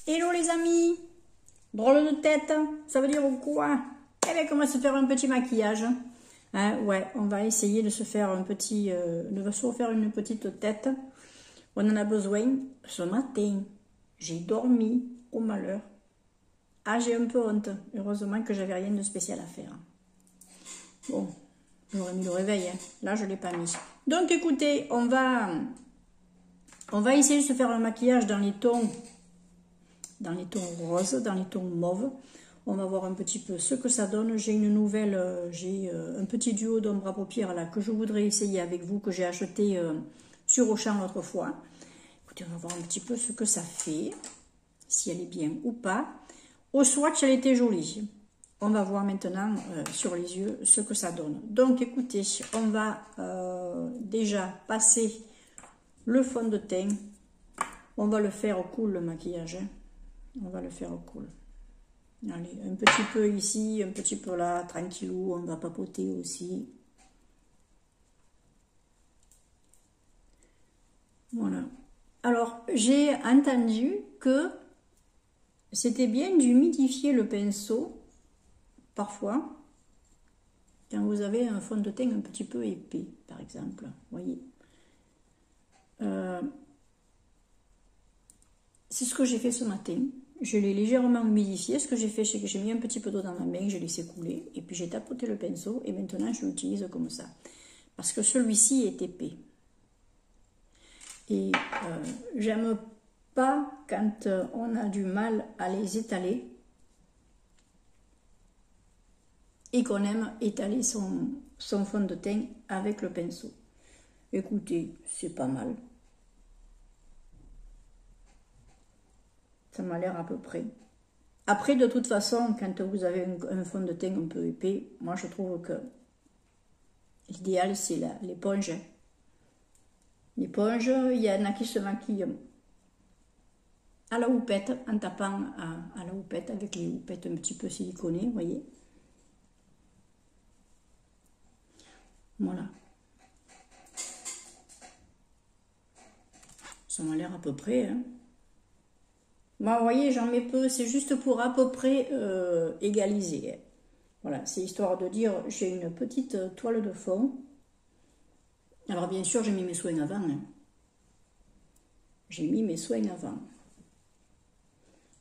Hello les amis, drôle de tête, ça veut dire quoi? Eh bien, on va se faire un petit maquillage. Hein, ouais, on va essayer de se faire un petit, de se faire une petite tête. On en a besoin. Ce matin, j'ai dormi au malheur. Ah, j'ai un peu honte. Heureusement que j'avais rien de spécial à faire. Bon, j'aurais mis le réveil. Hein. Là, je l'ai pas mis. Donc, écoutez, on va essayer de se faire un maquillage dans les tons roses, dans les tons mauves. On va voir un petit peu ce que ça donne. J'ai une nouvelle, un petit duo d'ombre à paupières là que je voudrais essayer avec vous, que j'ai acheté sur Auchan l'autre fois. Écoutez, on va voir un petit peu ce que ça fait, si elle est bien ou pas. Au swatch, elle était jolie. On va voir maintenant sur les yeux ce que ça donne. Donc, écoutez, on va déjà passer le fond de teint. On va le faire au cool, le maquillage. Hein. On va le faire au cool. Allez, un petit peu ici, un petit peu là, tranquillou, on va papoter aussi. Voilà. Alors, j'ai entendu que c'était bien d'humidifier le pinceau, parfois, quand vous avez un fond de teint un petit peu épais, par exemple. Voyez. C'est ce que j'ai fait ce matin. Je l'ai légèrement humidifié. Ce que j'ai fait, c'est que j'ai mis un petit peu d'eau dans ma main, j'ai laissé couler, et puis j'ai tapoté le pinceau, et maintenant je l'utilise comme ça. Parce que celui-ci est épais. Et j'aime pas quand on a du mal à les étaler, et qu'on aime étaler son fond de teint avec le pinceau. Écoutez, c'est pas mal. Ça m'a l'air à peu près. Après, de toute façon, quand vous avez un fond de teint un peu épais, moi je trouve que l'idéal c'est l'éponge. L'éponge, il y en a qui se maquillent à la houppette, en tapant à la houppette, avec les houpettes un petit peu siliconées, vous voyez. Voilà. Ça m'a l'air à peu près, hein. Bon, vous voyez, j'en mets peu, c'est juste pour à peu près égaliser. Voilà, c'est histoire de dire, j'ai une petite toile de fond. Alors bien sûr, j'ai mis mes soins avant. Hein. J'ai mis mes soins avant.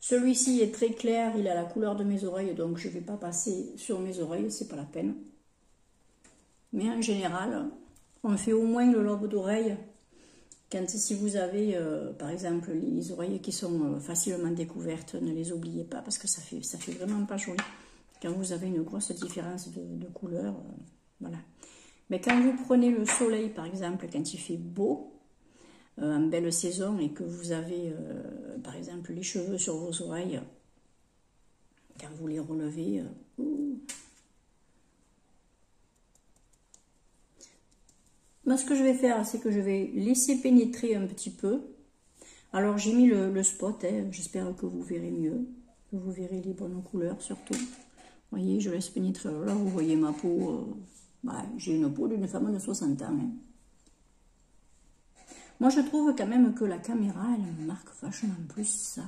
Celui-ci est très clair, il a la couleur de mes oreilles, donc je ne vais pas passer sur mes oreilles, c'est pas la peine. Mais en général, on fait au moins le lobe d'oreille. Si vous avez, par exemple, les oreilles qui sont facilement découvertes, ne les oubliez pas parce que ça fait vraiment pas joli. Quand vous avez une grosse différence de couleur, voilà. Mais quand vous prenez le soleil, par exemple, quand il fait beau, en belle saison, et que vous avez, par exemple, les cheveux sur vos oreilles, quand vous les relevez, moi, ce que je vais faire, c'est que je vais laisser pénétrer un petit peu. Alors, j'ai mis le spot, hein, j'espère que vous verrez mieux, que vous verrez les bonnes couleurs surtout. Vous voyez, je laisse pénétrer. Alors là, vous voyez ma peau, bah, j'ai une peau d'une femme de 60 ans. Hein. Moi, je trouve quand même que la caméra, elle marque vachement plus ça.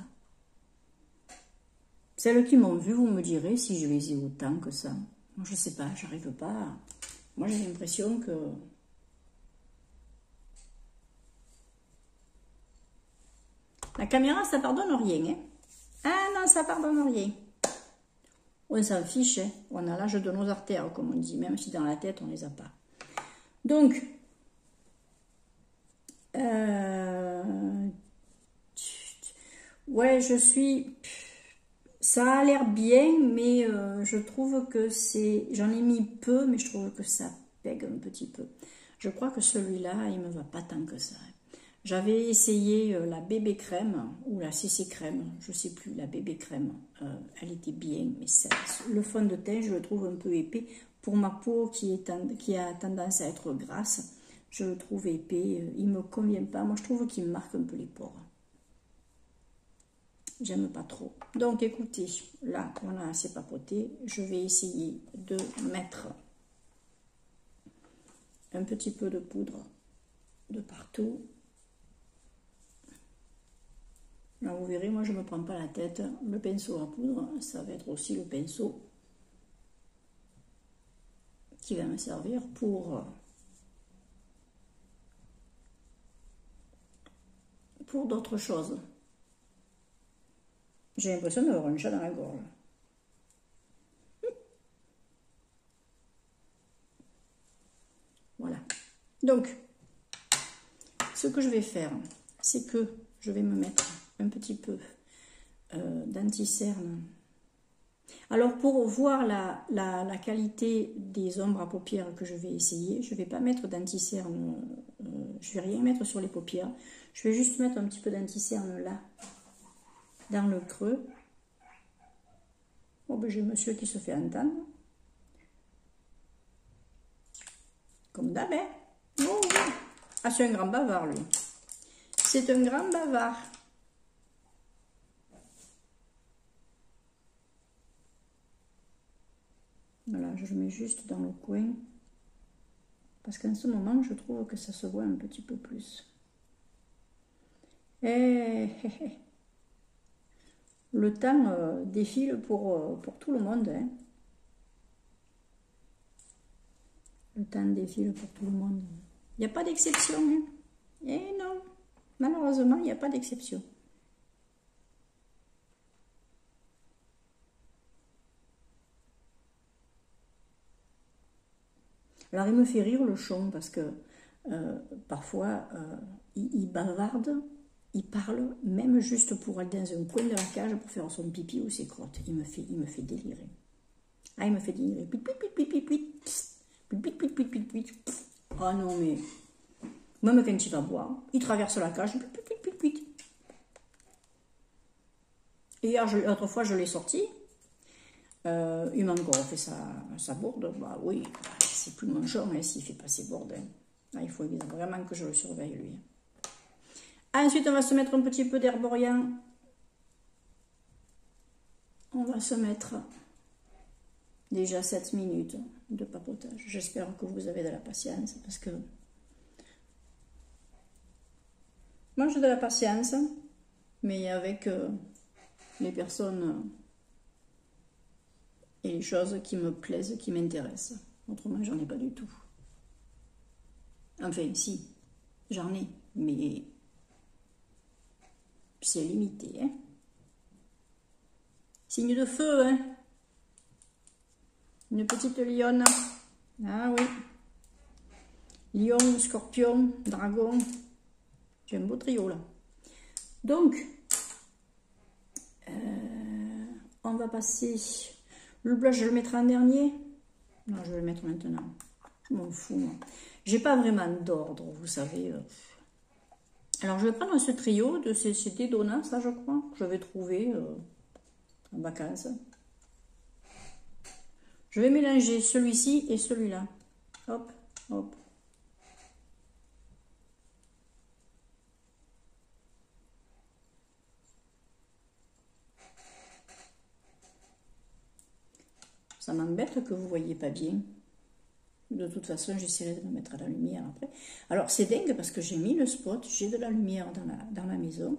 Celles qui m'ont vu, vous me direz si je les ai autant que ça. Moi, je sais pas, j'arrive pas. Moi, j'ai l'impression que... La caméra, ça pardonne rien. Hein. Ah non, ça pardonne rien. On s'en fiche. Hein. On a l'âge de nos artères, comme on dit, même si dans la tête, on les a pas. Donc, ouais, je suis... Ça a l'air bien, mais je trouve que c'est... J'en ai mis peu, mais je trouve que ça pègue un petit peu. Je crois que celui-là, il me va pas tant que ça. J'avais essayé la bébé crème ou la CC crème, je sais plus, la bébé crème. Elle était bien, mais le fond de teint, je le trouve un peu épais. Pour ma peau qui a tendance à être grasse, je le trouve épais. Il me convient pas. Moi, je trouve qu'il me marque un peu les pores. J'aime pas trop. Donc, écoutez, là, on a assez papoté. Je vais essayer de mettre un petit peu de poudre de partout. Là, vous verrez, moi, je ne me prends pas la tête. Le pinceau à poudre, ça va être aussi le pinceau qui va me servir pour d'autres choses. J'ai l'impression d'avoir un chat dans la gorge. Voilà. Donc, ce que je vais faire, c'est que je vais me mettre un petit peu d'anti-cerne. Alors, pour voir la qualité des ombres à paupières que je vais essayer, je ne vais pas mettre d'anti-cerne, je ne vais rien mettre sur les paupières. Je vais juste mettre un petit peu d'anti-cerne là, dans le creux. Bon, ben, j'ai monsieur qui se fait entendre. Comme d'hab, hein. Oh, oui. Ah, c'est un grand bavard, lui. C'est un grand bavard. Voilà, je le mets juste dans le coin. Parce qu'en ce moment, je trouve que ça se voit un petit peu plus. Le temps défile pour tout le monde. Hein. Le temps défile pour tout le monde. Il n'y a pas d'exception. Hein. Eh non, malheureusement, il n'y a pas d'exception. Alors, il me fait rire le chon parce que parfois, il bavarde, il parle, même juste pour aller dans un coin de la cage pour faire son pipi ou ses crottes. Il me fait délirer. Ah, il me fait délirer. Oh non, mais même quand il va boire, il traverse la cage. Et hier, l'autre fois, je l'ai sorti. Il m'a encore fait sa bourde. Bah oui, c'est plus mon genre hein, s'il fait pas ses bourdes. Hein. Ah, il faut vraiment que je le surveille, lui. Ensuite, on va se mettre un petit peu d'herborian. On va se mettre déjà 7 minutes de papotage. J'espère que vous avez de la patience parce que moi j'ai de la patience, mais avec les personnes et les choses qui me plaisent, qui m'intéressent. Autrement, j'en ai pas du tout. Enfin, si, j'en ai, mais c'est limité. Hein. Signe de feu, hein. Une petite lionne. Ah oui. Lion, scorpion, dragon. J'ai un beau trio là. Donc, on va passer. Le blush, je le mettrai en dernier. Non, je vais le mettre maintenant. Je m'en fous. J'ai pas vraiment d'ordre, vous savez. Alors, je vais prendre ce trio de c'était Donna, ça je crois. Que je vais trouver en vacances. Je vais mélanger celui-ci et celui-là. Hop, hop. Ça m'embête que vous ne voyez pas bien. De toute façon, j'essaierai de me mettre à la lumière après. Alors, c'est dingue parce que j'ai mis le spot, j'ai de la lumière dans la maison.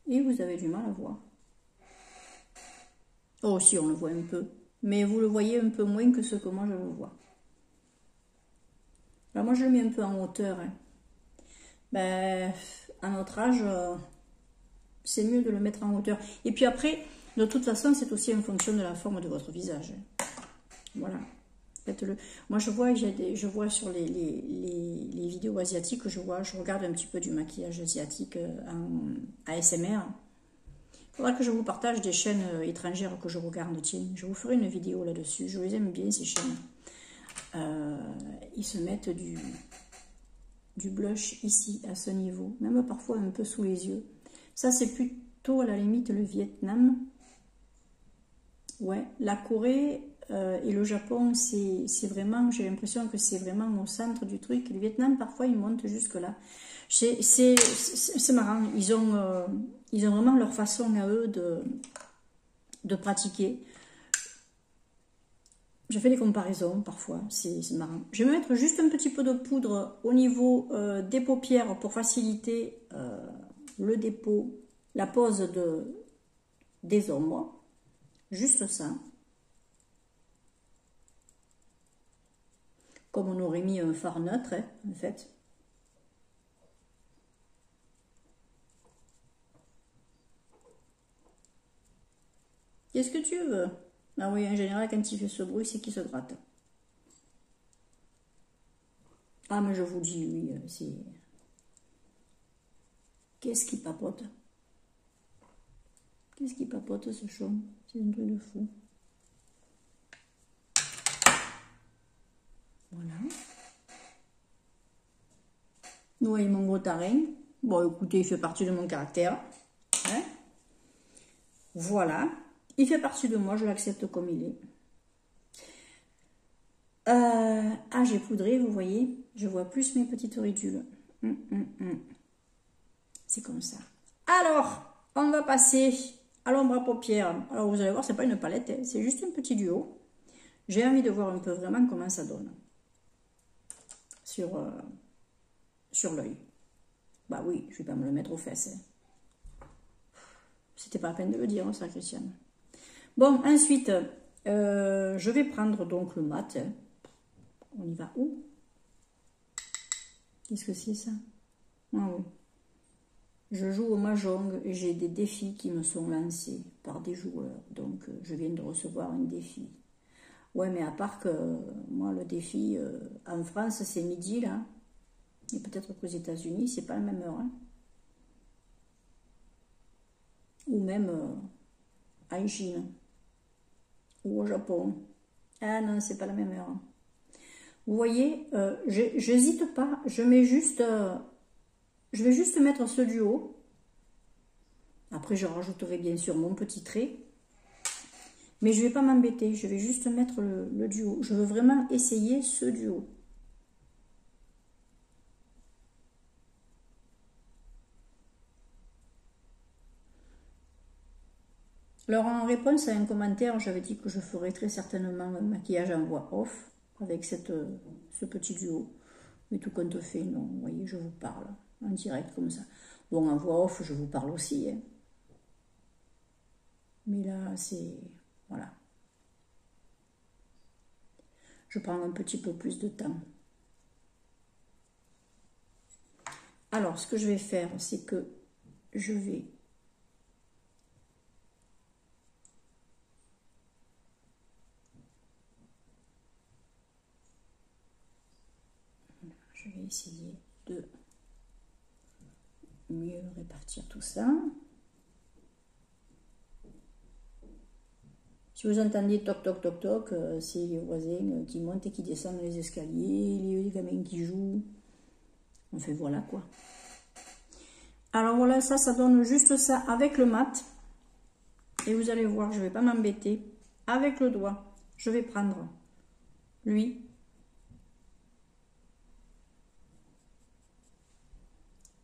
Et vous avez du mal à voir. Oh, si, on le voit un peu. Mais vous le voyez un peu moins que ce que moi je le vois. Alors, moi, je le mets un peu en hauteur. Hein. Ben, à notre âge, c'est mieux de le mettre en hauteur. Et puis après, de toute façon, c'est aussi en fonction de la forme de votre visage. Voilà. Faites-le. Moi, je vois sur les vidéos asiatiques, je regarde un petit peu du maquillage asiatique en ASMR. Il faudra que je vous partage des chaînes étrangères que je regarde. Tiens, je vous ferai une vidéo là-dessus. Je les aime bien, ces chaînes. Ils se mettent du blush ici, à ce niveau. Même parfois un peu sous les yeux. Ça, c'est plutôt à la limite le Vietnam. Ouais, la Corée et le Japon, c'est vraiment, j'ai l'impression que c'est vraiment au centre du truc. Le Vietnam, parfois, ils montent jusque là. C'est marrant, ils ont vraiment leur façon à eux de pratiquer. Je fais des comparaisons parfois, c'est marrant. Je vais mettre juste un petit peu de poudre au niveau des paupières pour faciliter le dépôt, la pose des ombres. Juste ça. Comme on aurait mis un fard neutre, hein, en fait. Qu'est-ce que tu veux? Ah oui, en général, quand il fait ce bruit, c'est qu'il se gratte. Ah, mais je vous dis, oui, c'est... Qu'est-ce qui papote? Qu'est-ce qui papote, ce chat? C'est un truc de fou. Voilà. Vous voyez mon gros tarin. Bon, écoutez, il fait partie de mon caractère. Hein? Voilà. Il fait partie de moi, je l'accepte comme il est. Ah, j'ai poudré, vous voyez. Je vois plus mes petites ridules. C'est comme ça. Alors, on va passer à l'ombre à paupières. Alors, vous allez voir, c'est pas une palette, hein, c'est juste un petit duo. J'ai envie de voir un peu vraiment comment ça donne sur l'œil. Bah oui, je vais pas me le mettre aux fesses. Hein. C'était pas la peine de le dire, ça, Christiane. Bon, ensuite, je vais prendre donc le mat. Hein. On y va où? Qu'est-ce que c'est ça? Ah oui. Je joue au mahjong et j'ai des défis qui me sont lancés par des joueurs. Donc, je viens de recevoir un défi. Ouais, mais à part que moi, le défi, en France, c'est midi, là. Et peut-être qu'aux États-Unis, c'est pas la même heure. Hein. Ou même en Chine. Ou au Japon. Ah non, c'est pas la même heure. Vous voyez, j'hésite pas. Je mets juste... je vais juste mettre ce duo. Après, je rajouterai bien sûr mon petit trait. Mais je ne vais pas m'embêter. Je vais juste mettre le duo. Je veux vraiment essayer ce duo. Alors, en réponse à un commentaire, j'avais dit que je ferais très certainement un maquillage en voix off avec ce petit duo. Mais tout compte fait, non. Vous voyez, je vous parle en direct comme ça. Bon, en voix off, je vous parle aussi. Hein. Mais là, c'est... Voilà. Je prends un petit peu plus de temps. Alors, ce que je vais faire, c'est que je vais... Je vais essayer de mieux répartir tout ça. Si vous entendez toc toc toc toc, c'est les voisins qui montent et qui descendent les escaliers, les gamins qui jouent. Enfin voilà quoi. Alors voilà, ça donne juste ça avec le mat. Et vous allez voir, je ne vais pas m'embêter. Avec le doigt, je vais prendre lui.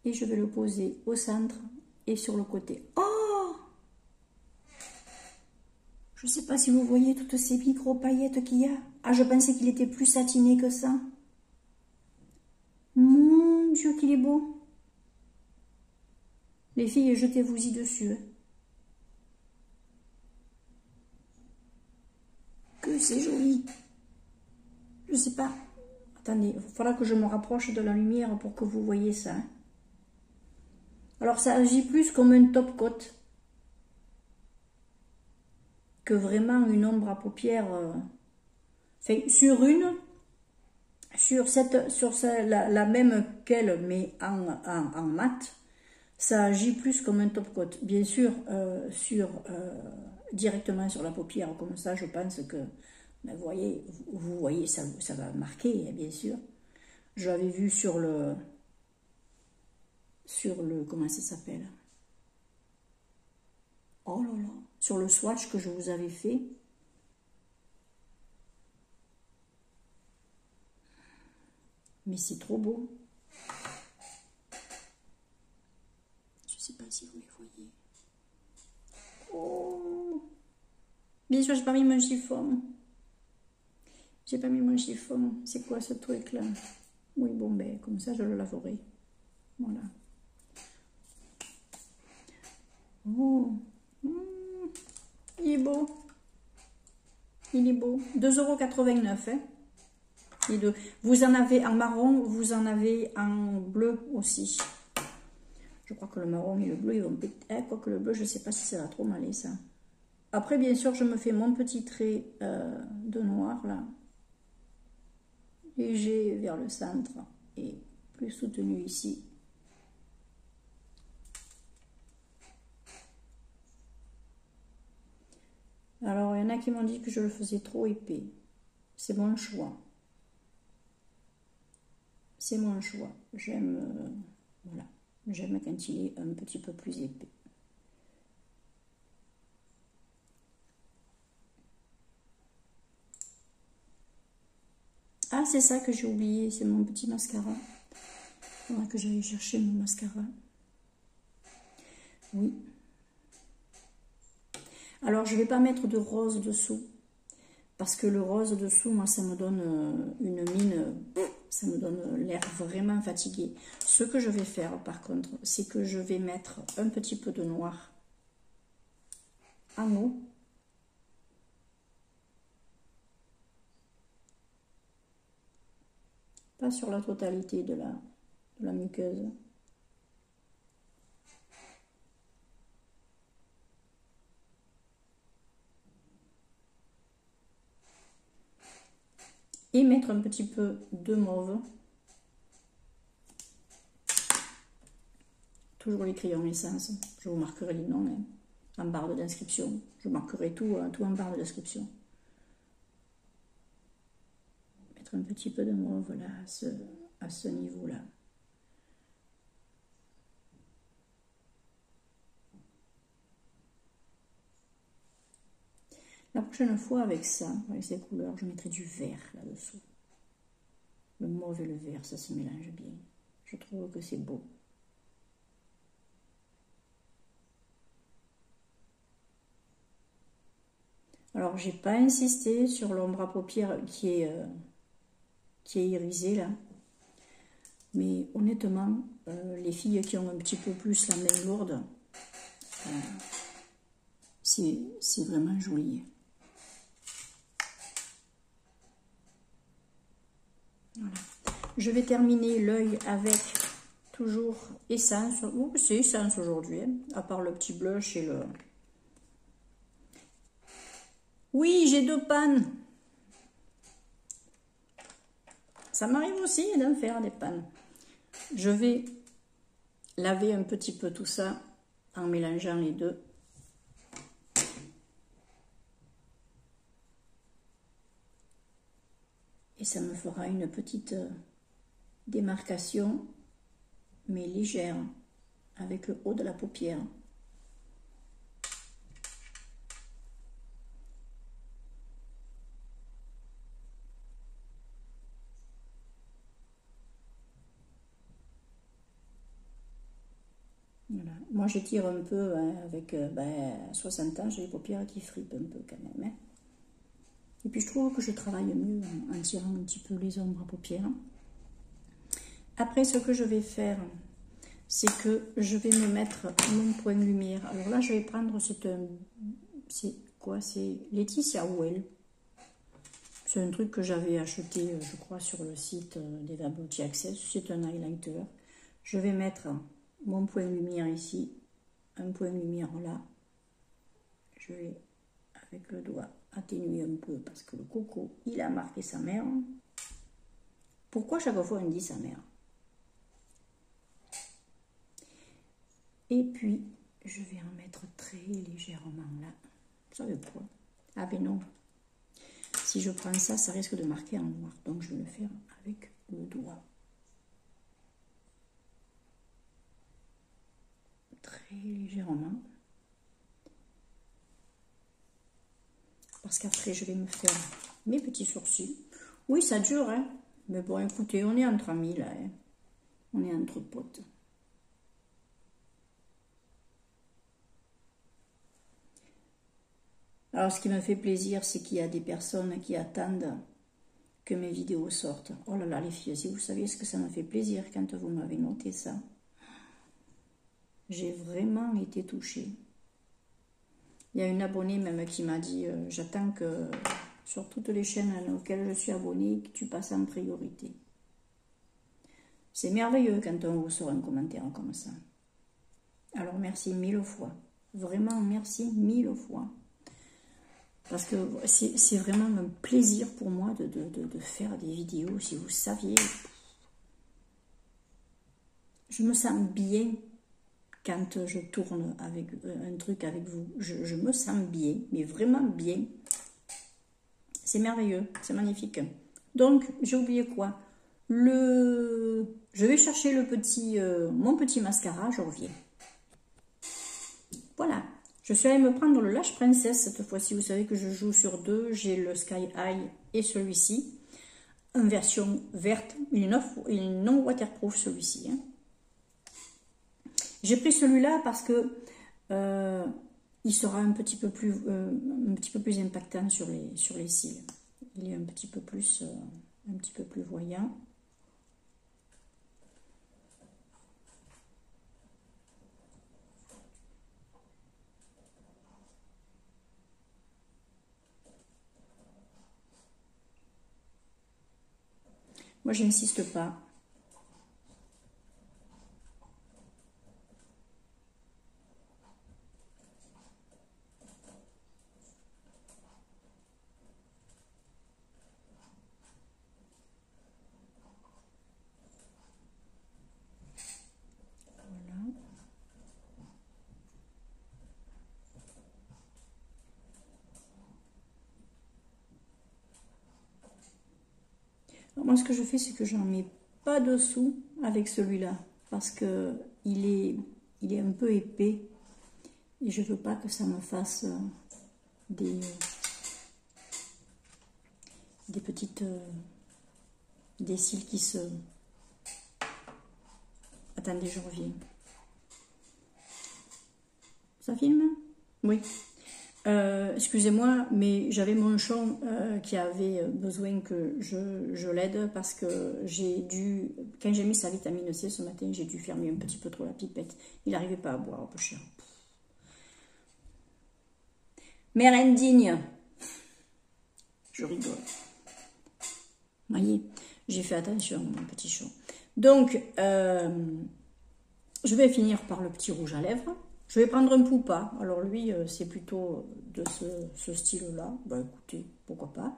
Et je vais le poser au centre et sur le côté. Oh! Je ne sais pas si vous voyez toutes ces micro paillettes qu'il y a. Ah, je pensais qu'il était plus satiné que ça. Mon Dieu, qu'il est beau. Les filles, jetez-vous-y dessus. Que c'est joli. Je sais pas. Attendez, il faudra que je me rapproche de la lumière pour que vous voyez ça. Alors, ça agit plus comme un top coat que vraiment une ombre à paupières. Enfin, la même qu'elle, mais en mat, ça agit plus comme un top coat. Bien sûr, directement sur la paupière, comme ça, je pense que, ben, vous voyez, ça va marquer, bien sûr. Je l'avais vu sur le, comment ça s'appelle? Oh là là, sur le swatch que je vous avais fait. Mais c'est trop beau. Je ne sais pas si vous les voyez. Oh! Bien sûr, j'ai pas mis mon chiffon. J'ai pas mis mon chiffon. C'est quoi ce truc-là? Oui, bon, ben, comme ça, je le laverai. Voilà. Oh, il est beau. Il est beau. 2,89 €. Hein. Les deux. Vous en avez en marron, vous en avez en bleu aussi. Je crois que le marron et le bleu, ils vont péter. Quoique le bleu, je ne sais pas si ça va trop m'aller, ça. Après, bien sûr, je me fais mon petit trait de noir, là. Léger vers le centre et plus soutenu ici. Alors, il y en a qui m'ont dit que je le faisais trop épais. C'est mon choix. C'est mon choix. J'aime voilà. J'aime quand il est un petit peu plus épais. Ah, c'est ça que j'ai oublié. C'est mon petit mascara. Il faudra que j'aille chercher mon mascara. Oui. Alors, je ne vais pas mettre de rose dessous. Parce que le rose dessous, moi, ça me donne une mine, ça me donne l'air vraiment fatigué. Ce que je vais faire, par contre, c'est que je vais mettre un petit peu de noir en haut. Pas sur la totalité de la muqueuse. Et mettre un petit peu de mauve. Toujours les crayons essence. Je vous marquerai les noms hein, en barre de description. Je marquerai tout en barre de description. Mettre un petit peu de mauve là, à ce niveau-là. La prochaine fois, avec ça, avec ces couleurs, je mettrai du vert là-dessous. Le mauve et le vert, ça se mélange bien. Je trouve que c'est beau. Alors, j'ai pas insisté sur l'ombre à paupières qui est irisée là. Mais honnêtement, les filles qui ont un petit peu plus la main lourde, c'est vraiment joli. Voilà. Je vais terminer l'œil avec toujours Essence. Oh, c'est Essence aujourd'hui, hein, à part le petit blush et le... Oui, j'ai 2 pannes. Ça m'arrive aussi d'en faire des pannes. Je vais laver un petit peu tout ça en mélangeant les deux. Et ça me fera une petite démarcation, mais légère, avec le haut de la paupière. Voilà. Moi, je tire un peu hein, avec 60 ans, j'ai les paupières qui fripent un peu quand même. Hein. Et puis, je trouve que je travaille mieux en tirant un petit peu les ombres à paupières. Après, ce que je vais faire, c'est que je vais me mettre mon point de lumière. Alors là, je vais prendre, c'est quoi? C'est Laetitia Well. C'est un truc que j'avais acheté, je crois, sur le site d'Eva Beauty Access. C'est un highlighter. Je vais mettre mon point de lumière ici, un point de lumière là. Je vais, avec le doigt, atténuer un peu parce que le coco, il a marqué sa mère. Pourquoi chaque fois on dit sa mère? Et puis, je vais en mettre très légèrement là. Vous savez quoi? Ah ben non. Si je prends ça, ça risque de marquer en noir. Donc, je vais le faire avec le doigt. Très légèrement. Parce qu'après, je vais me faire mes petits sourcils. Oui, ça dure, hein. Mais bon, écoutez, on est entre amis, là. Hein. On est entre potes. Alors, ce qui me fait plaisir, c'est qu'il y a des personnes qui attendent que mes vidéos sortent. Oh là là, les filles, si vous saviez ce que ça m'a fait plaisir quand vous m'avez noté ça. J'ai vraiment été touchée. Il y a une abonnée même qui m'a dit j'attends que sur toutes les chaînes auxquelles je suis abonnée, que tu passes en priorité. C'est merveilleux quand on vous sort un commentaire comme ça. Alors merci 1000 fois. Vraiment merci 1000 fois. Parce que c'est vraiment un plaisir pour moi de faire des vidéos. Si vous saviez, je me sens bien quand je tourne avec un truc avec vous. Je me sens bien, mais vraiment bien. C'est merveilleux, c'est magnifique. Donc, j'ai oublié quoi? Je vais chercher mon petit mascara, je reviens. Voilà. Je suis allée me prendre le Lash Princess cette fois-ci. Vous savez que je joue sur deux. J'ai le Sky High et celui-ci. En version verte. Il est non waterproof celui-ci. Hein. J'ai pris celui-là parce que il sera un petit peu plus impactant sur les cils. Il est un petit peu plus voyant. Moi, je n'insiste pas. Alors moi, ce que je fais, c'est que j'en mets pas dessous avec celui-là parce que il est un peu épais et je veux pas que ça me fasse des petites des cils qui se... Attendez, je reviens. Ça filme? Oui. Excusez-moi, mais j'avais mon chat qui avait besoin que je l'aide parce que j'ai dû, quand j'ai mis sa vitamine C ce matin, j'ai dû fermer un petit peu trop la pipette. Il n'arrivait pas à boire, peu cher. Mère indigne. Je rigole. Vous voyez, j'ai fait attention, mon petit chat. Donc, je vais finir par le petit rouge à lèvres. Je vais prendre un Poupa. Alors lui, c'est plutôt de ce style-là. Bah écoutez, pourquoi pas.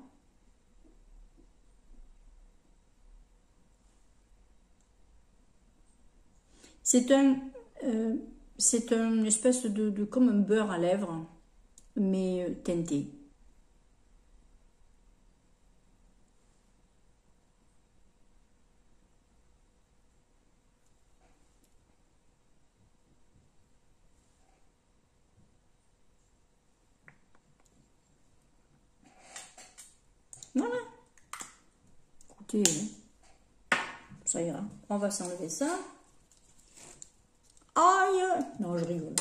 C'est une espèce de comme un beurre à lèvres, mais teinté. Voilà. Écoutez, ça ira. On va s'enlever ça. Aïe! Non, je rigole.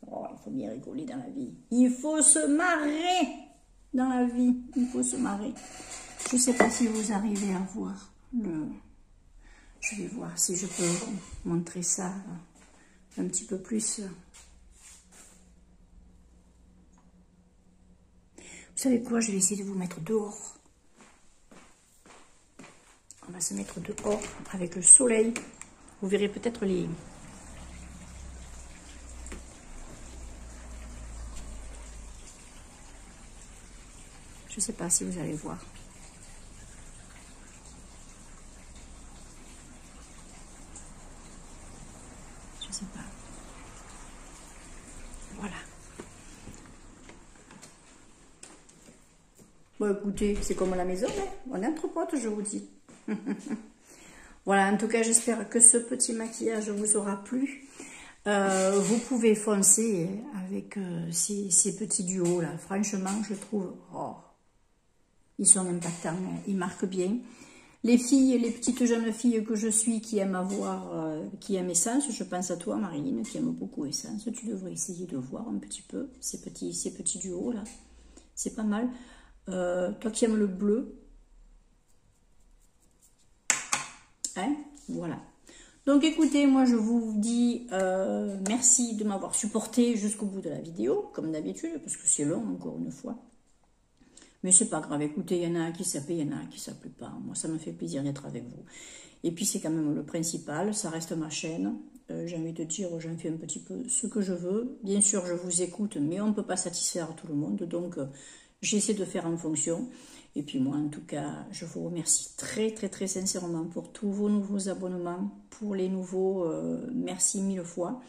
Oh, il faut bien rigoler dans la vie. Il faut se marrer dans la vie. Il faut se marrer. Je ne sais pas si vous arrivez à voir le... Je vais voir si je peux montrer ça un petit peu plus. Vous savez quoi? Je vais essayer de vous mettre dehors. On va se mettre dehors avec le soleil. Vous verrez peut-être les... Je ne sais pas si vous allez voir. Je ne sais pas. Voilà. Bon, écoutez, c'est comme à la maison, hein. On est entre potes, je vous dis. Voilà, en tout cas, j'espère que ce petit maquillage vous aura plu. Vous pouvez foncer avec ces petits duos là. Franchement, je trouve, oh, ils sont impactants, ils marquent bien. Les filles, les petites jeunes filles que je suis qui aiment qui aiment Essence, je pense à toi Marilyn, qui aime beaucoup Essence. Tu devrais essayer de voir un petit peu ces petits duos là. C'est pas mal. Toi qui aimes le bleu. Hein, voilà. Donc écoutez, moi je vous dis merci de m'avoir supporté jusqu'au bout de la vidéo, comme d'habitude, parce que c'est long encore une fois. Mais c'est pas grave, écoutez, il y en a qui ça plaît, il y en a qui ça plaît pas. Moi ça me fait plaisir d'être avec vous. Et puis c'est quand même le principal, ça reste ma chaîne. J'ai envie de dire, j'en fais un petit peu ce que je veux. Bien sûr, je vous écoute, mais on ne peut pas satisfaire tout le monde, donc j'essaie de faire en fonction. Et puis moi, en tout cas, je vous remercie très, très, très sincèrement pour tous vos nouveaux abonnements. Pour les nouveaux, merci 1000 fois.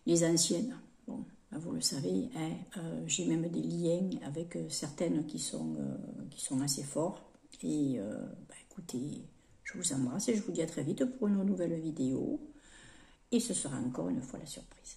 Les anciennes, bon, vous le savez, hein, j'ai même des liens avec certaines qui sont assez forts. Et écoutez, je vous embrasse et je vous dis à très vite pour une nouvelle vidéo. Et ce sera encore une fois la surprise.